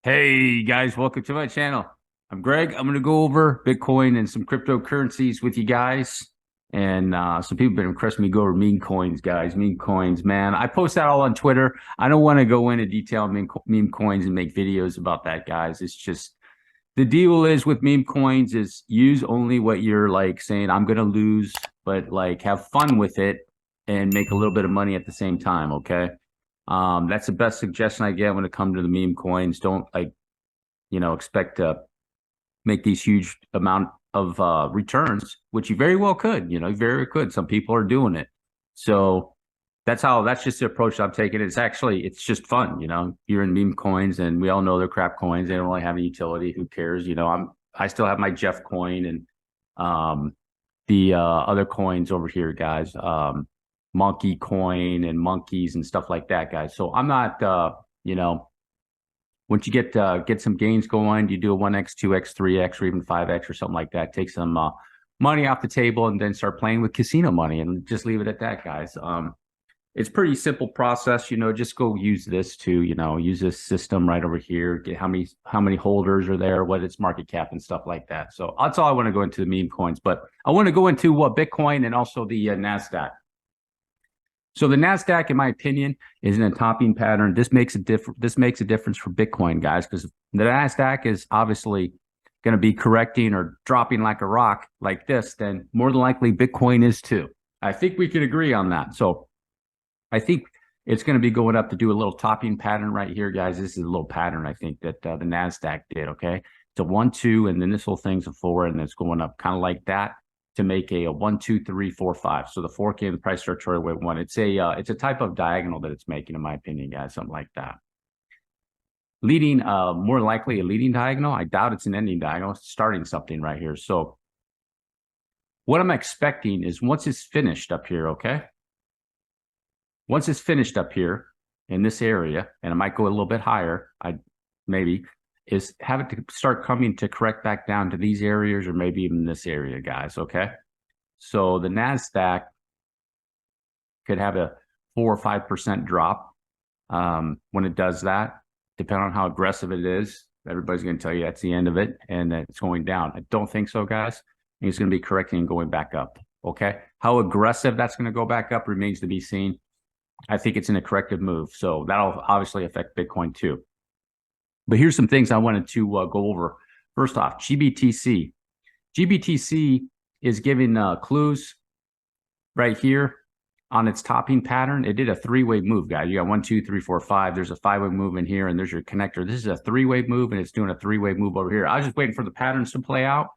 Hey guys, welcome to my channel. I'm Greg. I'm going to go over Bitcoin and some cryptocurrencies with you guys. And some people have been requesting me go over meme coins, guys. Meme coins, man. I post that all on Twitter. I don't want to go into detail on meme coins and make videos about that, guys. It's just the deal is with meme coins is use only what you're like saying I'm going to lose, but like have fun with it and make a little bit of money at the same time. Okay. That's the best suggestion I get when it comes to the meme coins. Don't expect to make these huge amount of returns, which you very well could, you very could. Some people are doing it. So that's just the approach I'm taking. It's just fun, you're in meme coins and we all know they're crap coins. They don't really have any utility. Who cares? I still have my Jeff coin and the other coins over here, guys. Monkey coin and monkeys and stuff like that, guys. So I'm not, once you get some gains going, you do a 1x, 2x, 3x, or even 5x or something like that. Take some money off the table and then start playing with casino money and just leave it at that, guys. It's pretty simple process, just go use this to, use this system right over here, get how many holders are there, what its market cap and stuff like that. So that's all I want to go into the meme coins, but I want to go into Bitcoin and also the NASDAQ. So the NASDAQ, in my opinion, is in a topping pattern. This makes a difference for Bitcoin, guys, because the NASDAQ is obviously going to be correcting or dropping like a rock like this. Then more than likely Bitcoin is too. I think we can agree on that. So I think it's going to be going up to do a little topping pattern right here, guys. This is a little pattern I think that the NASDAQ did. Okay, it's a 1, 2, and then this whole thing's a 4, and it's going up kind of like that to make a 1, 2, 3, 4, 5. So the 4 came the price territory wave 1. It's a type of diagonal that it's making, in my opinion, guys, something like that. Leading, more likely a leading diagonal. I doubt it's an ending diagonal. It's starting something right here. So what I'm expecting is once it's finished up here, okay? Once it's finished up here in this area, and it might go a little bit higher, is have it to start coming to correct back down to these areas or maybe even this area, guys, okay? So the NASDAQ could have a 4 or 5% drop when it does that, depending on how aggressive it is. Everybody's going to tell you that's the end of it and that it's going down. I don't think so, guys. I think it's going to be correcting and going back up, okay? How aggressive that's going to go back up remains to be seen. I think it's in a corrective move. So that'll obviously affect Bitcoin too. But here's some things I wanted to go over. First off, GBTC. GBTC is giving clues right here on its topping pattern. It did a 3-wave move, guys. You got 1, 2, 3, 4, 5. There's a 5-wave move in here, and there's your connector. This is a 3-wave move, and it's doing a 3-wave move over here. I was just waiting for the patterns to play out.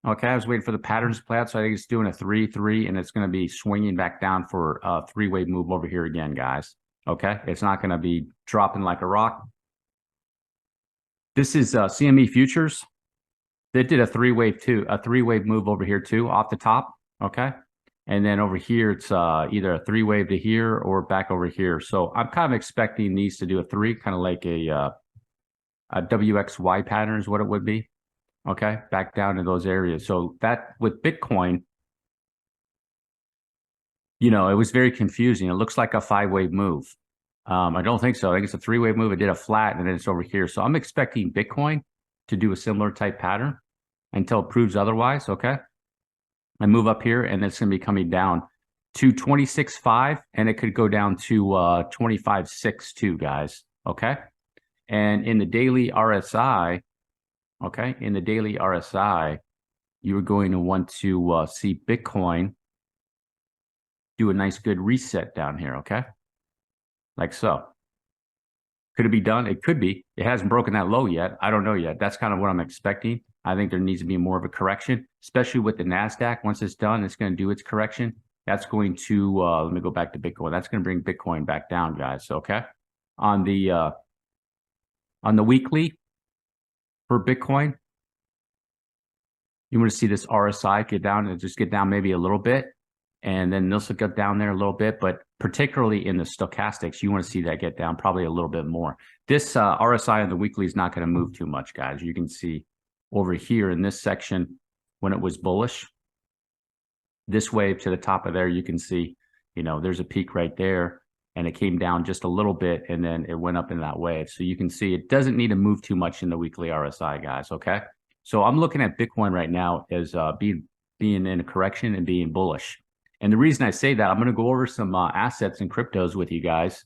Okay, I was waiting for the patterns to play out, so I think it's doing a 3, 3, and it's going to be swinging back down for a 3-wave move over here again, guys. Okay, it's not going to be dropping like a rock. This is CME futures. They did a 3-wave move over here too, off the top. Okay, and then over here it's either a 3-wave to here or back over here. So I'm kind of expecting these to do a 3, kind of like a WXY pattern is what it would be. Okay, back down to those areas. So that with Bitcoin, it was very confusing. It looks like a 5-wave move. I don't think so. I think it's a 3-wave move. It did a flat and then it's over here. So I'm expecting Bitcoin to do a similar type pattern until it proves otherwise. Okay. I move up here and it's going to be coming down to 26.5 and it could go down to 25.6 too, guys. Okay. And in the daily RSI, okay, you are going to want to see Bitcoin do a nice good reset down here. Okay. Like so. Could it be done? It could be. It hasn't broken that low yet. I don't know yet. That's kind of what I'm expecting. I think there needs to be more of a correction, especially with the NASDAQ. Once it's done, it's going to do its correction. That's going to, let me go back to Bitcoin. That's going to bring Bitcoin back down, guys. Okay. On the weekly for Bitcoin, you want to see this RSI get down and just get down maybe a little bit. And then this will get down there a little bit, but particularly in the stochastics, you want to see that get down probably a little bit more. This RSI on the weekly is not going to move too much, guys. You can see over here in this section, when it was bullish, this wave to the top of there, you can see, there's a peak right there. and it came down just a little bit, and then it went up in that wave. So you can see it doesn't need to move too much in the weekly RSI, guys, okay? So I'm looking at Bitcoin right now as being in a correction and being bullish. And the reason I say that, I'm going to go over some assets and cryptos with you guys,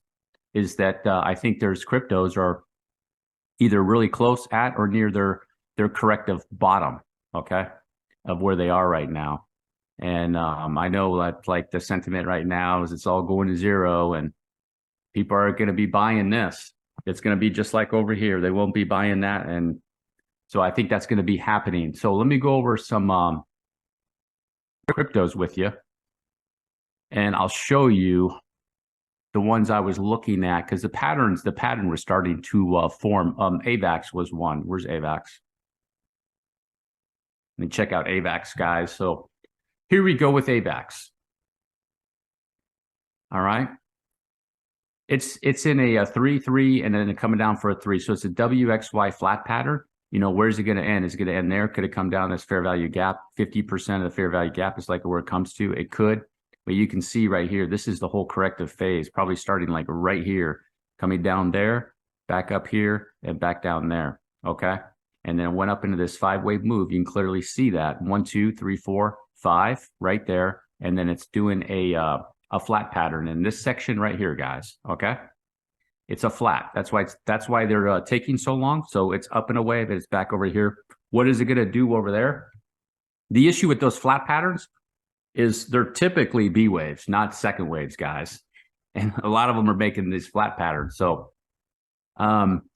is that I think there's cryptos are either really close at or near their corrective bottom, okay, of where they are right now. And I know that like the sentiment right now is it's all going to zero and people are going to be buying this. It's going to be just like over here. They won't be buying that. And so I think that's going to be happening. So let me go over some cryptos with you. And I'll show you the ones I was looking at, because the pattern was starting to form. Avax was one. Where's Avax? Let me check out Avax, guys. So here we go with Avax. All right. It's in a 3-3 and then coming down for a 3. So it's a WXY flat pattern. You know, where's it going to end? Is it going to end there? Could it come down this fair value gap? 50% of the fair value gap is like where it comes to. It could. But you can see right here, this is the whole corrective phase, probably starting like right here, coming down there, back up here, and back down there, okay? And then went up into this 5-wave move. You can clearly see that. 1, 2, 3, 4, 5, right there. And then it's doing a flat pattern in this section right here, guys, okay? It's a flat. That's why they're taking so long. So it's up and away, but it's back over here. What is it going to do over there? The issue with those flat patterns is they're typically B waves, not second waves, guys. And a lot of them are making these flat patterns. So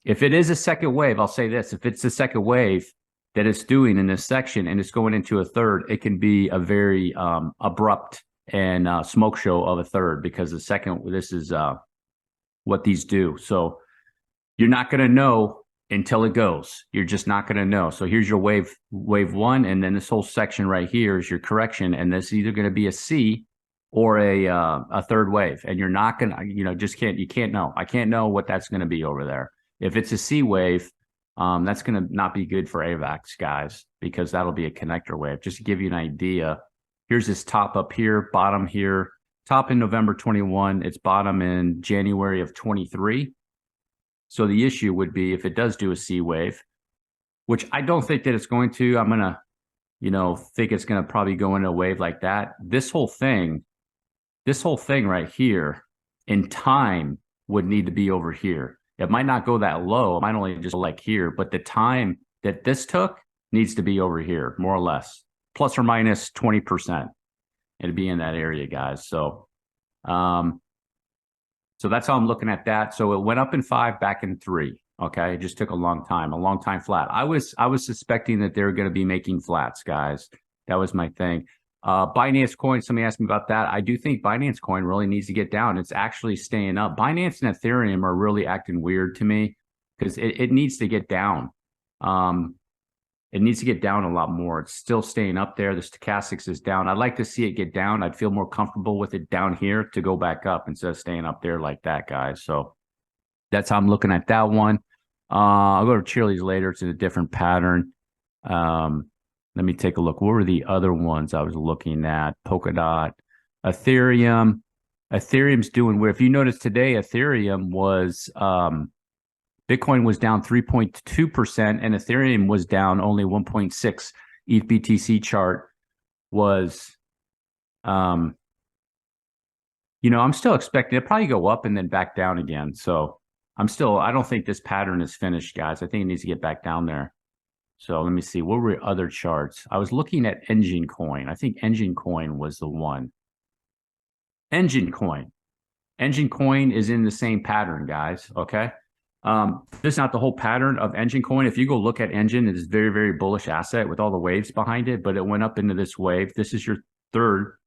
if it is a second wave, I'll say this, if it's a second wave that it's doing in this section and it's going into a third, it can be a very abrupt and smoke show of a third, because the second, this is what these do. So you're not going to know until it goes. You're just not going to know. So here's your wave 1, and then this whole section right here is your correction, and this is either going to be a C or a third wave, and you're not going to, you can't know. I can't know what that's going to be over there. If it's a C wave, that's going to not be good for AVAX, guys, because that'll be a connector wave. Just to give you an idea, here's this top up here, bottom here, top in November 21, it's bottom in January of 23. So the issue would be if it does do a C wave, which I don't think that it's going to. I'm going to, think it's going to probably go into a wave like that. This whole thing right here in time would need to be over here. It might not go that low. It might only just go like here, but the time that this took needs to be over here, more or less, plus or minus 20%. It'd be in that area, guys. So, so that's how I'm looking at that. So it went up in 5, back in 3. Okay, it just took a long time flat. I was suspecting that they were going to be making flats, guys. That was my thing. Binance Coin, somebody asked me about that. I do think Binance Coin really needs to get down. It's actually staying up. Binance and Ethereum are really acting weird to me because it needs to get down. It needs to get down a lot more. It's still staying up there. The stochastics is down. I'd like to see it get down. I'd feel more comfortable with it down here to go back up instead of staying up there like that, guys. So that's how I'm looking at that one. I'll go to Cheerleaders later. It's in a different pattern. Let me take a look. What were the other ones I was looking at? Polkadot, Ethereum. Ethereum's doing weird. If you notice today, Ethereum was Bitcoin was down 3.2% and Ethereum was down only 1.6. ETH BTC chart was, I'm still expecting it probably go up and then back down again. So I don't think this pattern is finished, guys. I think it needs to get back down there. So let me see. What were other charts? I was looking at Enjin coin. I think Enjin coin was the one. Enjin coin. Enjin coin is in the same pattern, guys. Okay. This is not the whole pattern of Enjin coin. If you go look at Enjin, it is very, very bullish asset with all the waves behind it, but it went up into this wave. This is your third,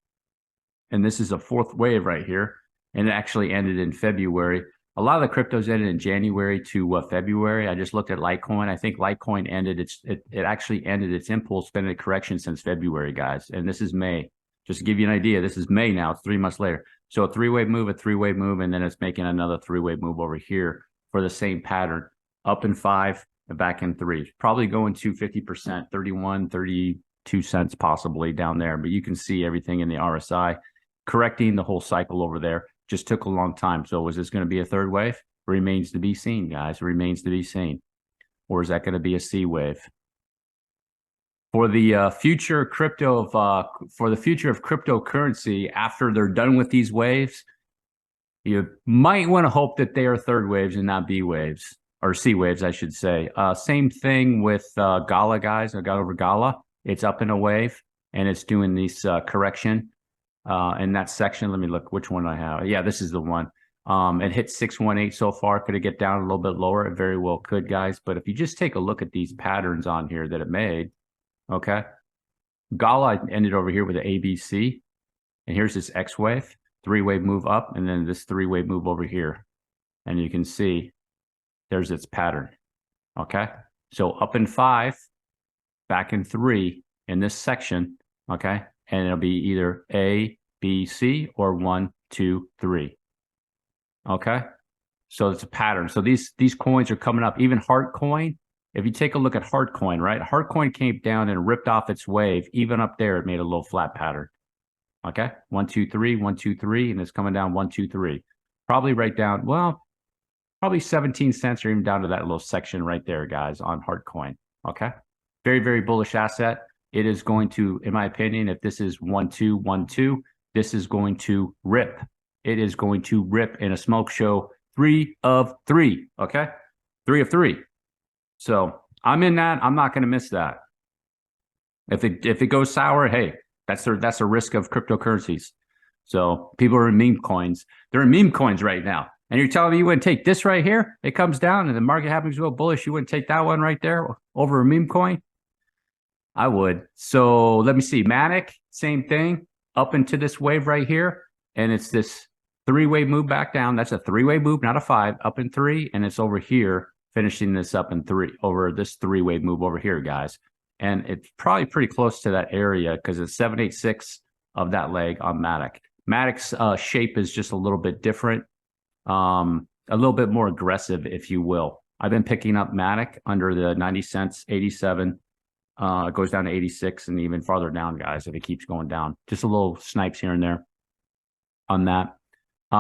and this is a fourth wave right here. And it actually ended in February. A lot of the cryptos ended in January to February. I just looked at Litecoin. I think Litecoin ended it actually ended its impulse been correction since February, guys. And this is May. Just to give you an idea, this is May now. It's 3 months later. So a 3-wave move, and then it's making another 3-wave move over here for the same pattern, up in 5 and back in 3. Probably going to 50%, 31, 32 cents possibly down there. But you can see everything in the RSI correcting the whole cycle over there. Just took a long time. So was this going to be a third wave? Remains to be seen, guys. Remains to be seen. Or is that going to be a C wave? For the future crypto for the future of cryptocurrency, after they're done with these waves, you might want to hope that they are third waves and not B waves, or C waves, I should say. Same thing with Gala, guys. I got over Gala. It's up in a wave, and it's doing this correction in that section. Let me look which one I have. Yeah, this is the one. It hit 618 so far. Could it get down a little bit lower? It very well could, guys. But if you just take a look at these patterns on here that it made, okay, Gala ended over here with an ABC, and here's this X wave, three-wave move up, and then this three-wave move over here. And you can see there's its pattern, okay? So up in 5, back in 3 in this section, okay? And it'll be either A, B, C, or 1, 2, 3, okay? So it's a pattern. So these coins are coming up. Even Altcoin, if you take a look at Altcoin, right? Altcoin came down and ripped off its wave. Even up there, it made a little flat pattern. Okay, 1, 2, 3, 1, 2, 3, and it's coming down 1, 2, 3. Probably right down, well, probably 17 cents or even down to that little section right there, guys, on Altcoin. Okay, very, very bullish asset. It is going to, in my opinion, if this is 1, 2, 1, 2, this is going to rip. It is going to rip in a smoke show 3 of 3. Okay, 3 of 3. So I'm in that. I'm not going to miss that. If it goes sour, hey. That's a risk of cryptocurrencies. So people are in meme coins. They're in meme coins right now. And you're telling me you wouldn't take this right here? It comes down and the market happens to go bullish. You wouldn't take that one right there over a meme coin? I would. So let me see. Matic, same thing. Up into this wave right here. And it's this three-wave move back down. That's a three-wave move, not a 5. Up in 3. And it's over here, finishing this up in 3. Over this three-wave move over here, guys. And it's probably pretty close to that area because it's 786 of that leg on Matic. Matic's shape is just a little bit different, a little bit more aggressive, if you will. I've been picking up Matic under the 90 cents, 87. It goes down to 86 and even farther down, guys, if it keeps going down. Just a little snipes here and there on that.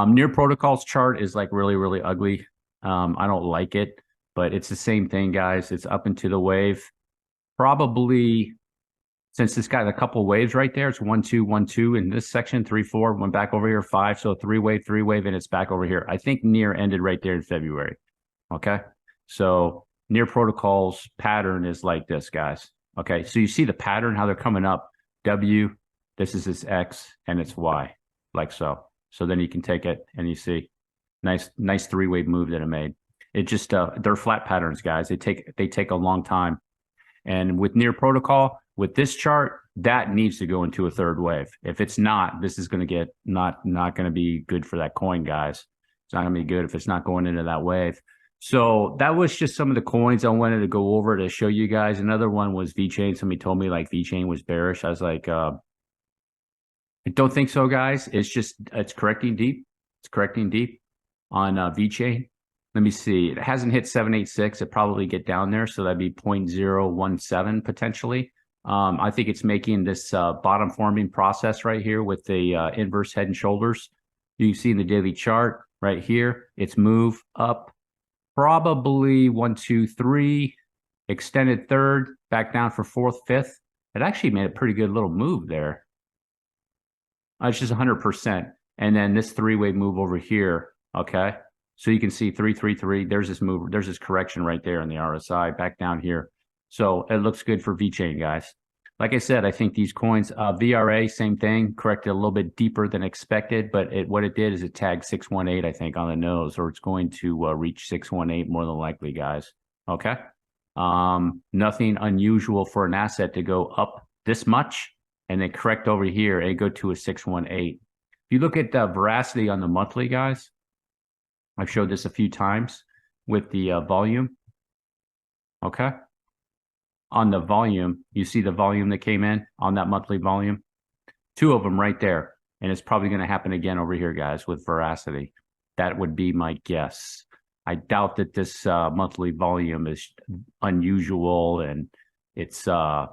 Near Protocol's chart is like really, really ugly. I don't like it, but it's the same thing, guys. It's up into the wave. Probably, since this got a couple waves right there, it's 1, 2, 1, 2 in this section, 3, 4, went back over here, 5. So three wave, and it's back over here. I think near ended right there in February. Okay. So near protocol's pattern is like this, guys. Okay. So you see the pattern, how they're coming up. W, this is its X, and it's Y, like so. So then you can take it and you see nice three-wave move that it made. It just, they're flat patterns, guys. They take a long time. And with near protocol, with this chart, that needs to go into a third wave. If it's not, this is going to get not going to be good for that coin, guys. It's not going to be good if it's not going into that wave. So that was just some of the coins I wanted to go over to show you guys. Another one was VeChain. Somebody told me like VeChain was bearish. I was like, I don't think so, guys. It's correcting deep. It's correcting deep on VeChain. Let me see. It hasn't hit 786. It probably get down there. So that'd be 0.017 potentially. I think it's making this bottom forming process right here with the inverse head and shoulders. You can see in the daily chart right here, it's move up probably 1, 2, 3, extended third, back down for fourth, fifth. It actually made a pretty good little move there. It's just 100%. And then this three-way move over here, okay? So you can see 333. There's this move. There's this correction right there in the RSI back down here. So it looks good for VeChain, guys. Like I said, I think these coins, VRA, same thing, corrected a little bit deeper than expected. But what it did is it tagged 618, I think, on the nose, or it's going to reach 618 more than likely, guys. Okay. Nothing unusual for an asset to go up this much and then correct over here and go to a 618. If you look at the veracity on the monthly, guys, I've showed this a few times with the volume. Okay. On the volume, you see the volume that came in on that monthly volume. 2 of them right there. And it's probably going to happen again over here, guys, with veracity. That would be my guess. I doubt that this monthly volume is unusual, and it's an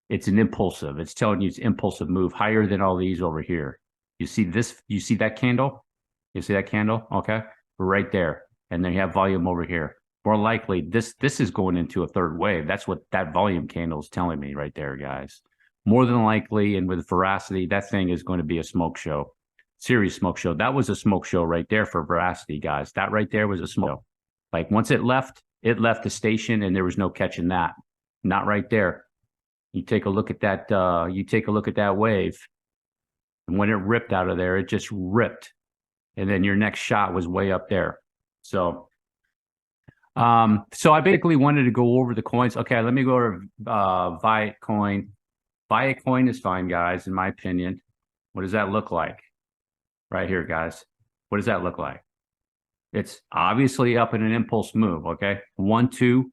impulsive. It's telling you it's impulsive move higher than all these over here. You see this? You see that candle? You see that candle? Okay, right there. And then you have volume over here. More likely, this is going into a third wave. That's what that volume candle is telling me right there, guys. More than likely, and with veracity, that thing is going to be a smoke show. Serious smoke show. That was a smoke show right there for veracity, guys. That right there was a smoke show. Like once it left the station and there was no catching that. Not right there. You take a look at that, wave. And when it ripped out of there, it just ripped. And then your next shot was way up there. So I basically wanted to go over the coins. Okay, let me go over VAIOT coin. VAIOT coin is fine, guys, in my opinion. What does that look like? Right here, guys. What does that look like? It's obviously up in an impulse move, okay? 1, 2,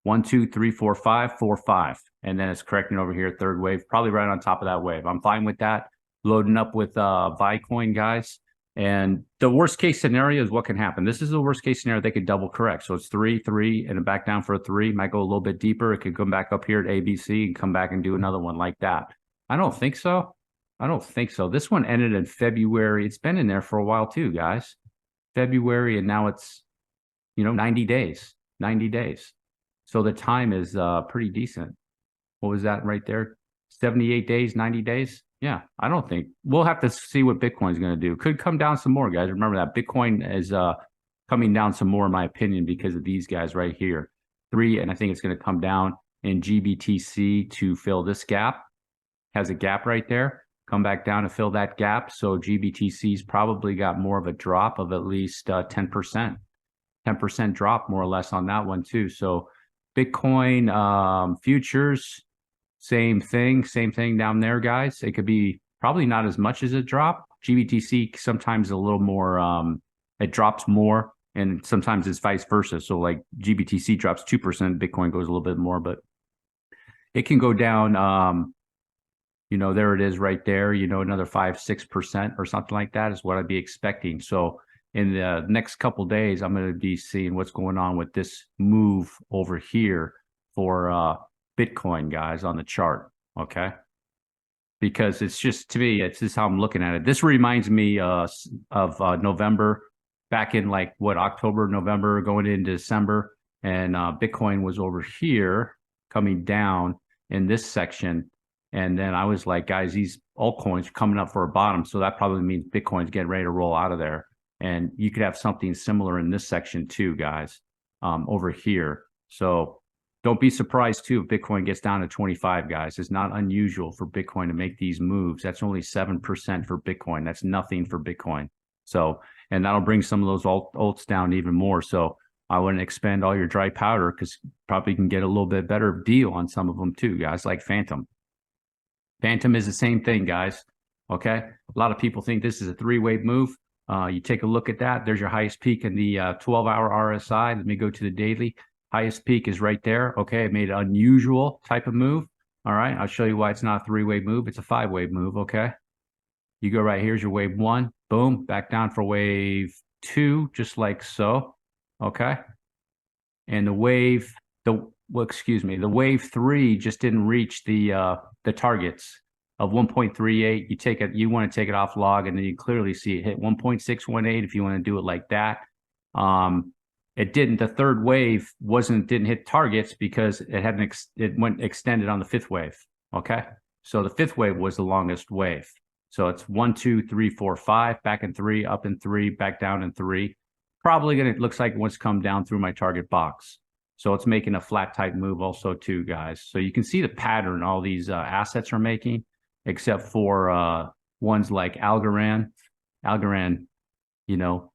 1, 2, 3, 4, 5, 4, 5. And then it's correcting over here, third wave, probably right on top of that wave. I'm fine with that. Loading up with VAIOT coin, guys. And the worst case scenario is what can happen. This is the worst case scenario. They could double correct. So it's 3, 3, and back down for a 3. Might go a little bit deeper. It could come back up here at ABC and come back and do another one like that. I don't think so. I don't think so. This one ended in February. It's been in there for a while too, guys. February, and now it's, 90 days. 90 days. So the time is pretty decent. What was that right there? 78 days, 90 days? Yeah, I don't think. We'll have to see what Bitcoin's going to do. Could come down some more, guys. Remember that Bitcoin is coming down some more, in my opinion, because of these guys right here. 3, and I think it's going to come down in GBTC to fill this gap. Has a gap right there. Come back down to fill that gap. So GBTC's probably got more of a drop of at least 10%. 10% drop more or less on that one too. So Bitcoin futures, same thing down there, guys. It could be probably not as much as a drop. GBTC sometimes a little more, it drops more, and sometimes it's vice versa. So like GBTC drops 2%, Bitcoin goes a little bit more, but it can go down, there it is right there, another 5-6% or something like that is what I'd be expecting. So in the next couple of days, I'm going to be seeing what's going on with this move over here for Bitcoin, guys, on the chart. Okay. Because it's just, to me, it's just how I'm looking at it. This reminds me of November, back in October, November, going into December. And Bitcoin was over here coming down in this section. And then I was like, guys, these altcoins are coming up for a bottom. So that probably means Bitcoin's getting ready to roll out of there. And you could have something similar in this section too, guys, over here. So don't be surprised too if Bitcoin gets down to 25, guys. It's not unusual for Bitcoin to make these moves. That's only 7% for Bitcoin. That's nothing for Bitcoin. So, and that'll bring some of those alts down even more. So I wouldn't expend all your dry powder, because probably can get a little bit better deal on some of them too, guys, like Phantom. Phantom is the same thing, guys. Okay. A lot of people think this is a 3-wave move. You take a look at that. There's your highest peak in the 12-hour RSI. Let me go to the daily. Highest peak is right there. Okay, it made an unusual type of move. All right, I'll show you why it's not a 3-wave move. It's a 5-wave move, okay? You go right, here's your wave 1. Boom, back down for wave 2, just like so, okay? And the wave 3 just didn't reach the targets of 1.38. You want to take it off log, and then you clearly see it hit 1.618 if you want to do it like that. It didn't. The third wave didn't hit targets because it went extended on the 5th wave. Okay, so the 5th wave was the longest wave. So it's 1, 2, 3, 4, 5, back in 3, up in 3, back down in 3. Probably it looks like it wants to come down through my target box. So it's making a flat type move also too, guys. So you can see the pattern all these assets are making, except for ones like Algorand. Algorand,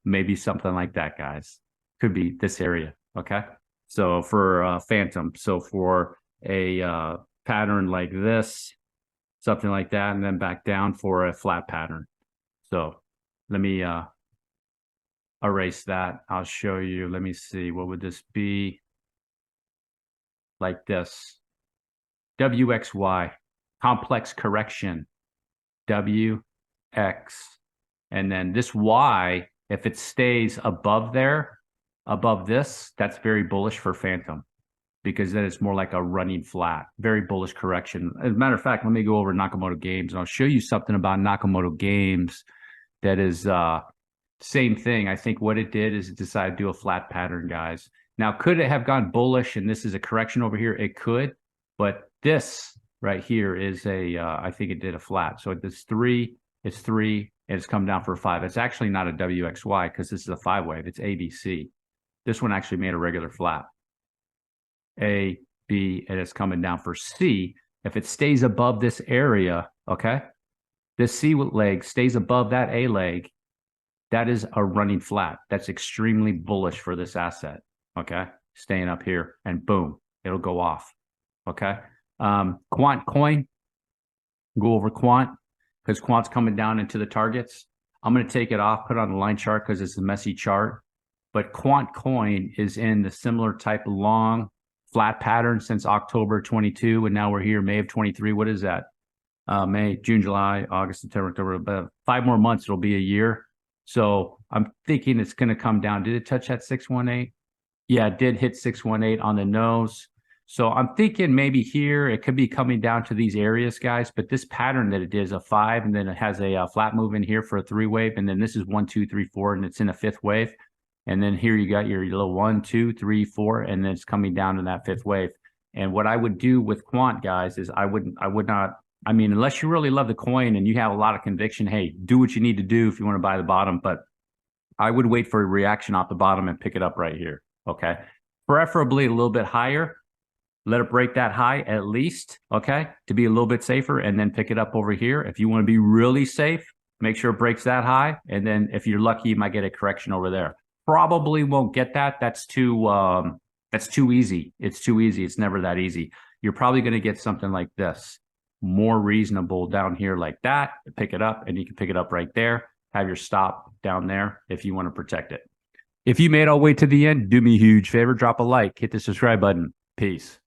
maybe something like that, guys. Could be this area, okay? So for Phantom, so for a pattern like this, something like that, and then back down for a flat pattern. So let me erase that. I'll show you. Let me see. What would this be? Like this. WXY, complex correction. WX. And then this Y, if it stays above there, above this, that's very bullish for Phantom, because then it's more like a running flat. Very bullish correction. As a matter of fact, let me go over Nakamoto Games, and I'll show you something about Nakamoto Games that is same thing. I think what it did is it decided to do a flat pattern, guys. Now, could it have gone bullish and this is a correction over here? It could, but this right here is a, I think it did a flat. So it's 3, it's 3, and it's come down for a 5. It's actually not a WXY because this is a 5-wave. It's ABC. This one actually made a regular flat. A, B, and it's coming down for C. If it stays above this area, okay, this C leg stays above that A leg, that is a running flat. That's extremely bullish for this asset, okay? Staying up here, and boom, it'll go off, okay? Quant coin, go over quant, because quant's coming down into the targets. I'm going to take it off, put it on the line chart because it's a messy chart. But quant coin is in the similar type of long flat pattern since October 22, and now we're here, May of 23. What is that? May, June, July, August, September, October. About 5 more months, it'll be a year. So I'm thinking it's going to come down. Did it touch that 618? Yeah, it did hit 618 on the nose. So I'm thinking maybe here it could be coming down to these areas, guys. But this pattern that it did is a 5, and then it has a flat move in here for a 3-wave, and then this is 1, 2, 3, 4, and it's in a 5th wave. And then here you got your little 1, 2, 3, 4, and then it's coming down to that 5th wave. And what I would do with quant, guys, is I would not. I mean, unless you really love the coin and you have a lot of conviction, hey, do what you need to do if you want to buy the bottom. But I would wait for a reaction off the bottom and pick it up right here. Okay, preferably a little bit higher. Let it break that high at least, okay, to be a little bit safer, and then pick it up over here. If you want to be really safe, make sure it breaks that high, and then if you're lucky, you might get a correction over there. Probably won't get that. That's too easy. It's too easy. It's never that easy. You're probably going to get something like this, more reasonable down here like that. Pick it up, and you can pick it up right there. Have your stop down there if you want to protect it. If you made it all the way to the end, do me a huge favor, drop a like, hit the subscribe button. Peace.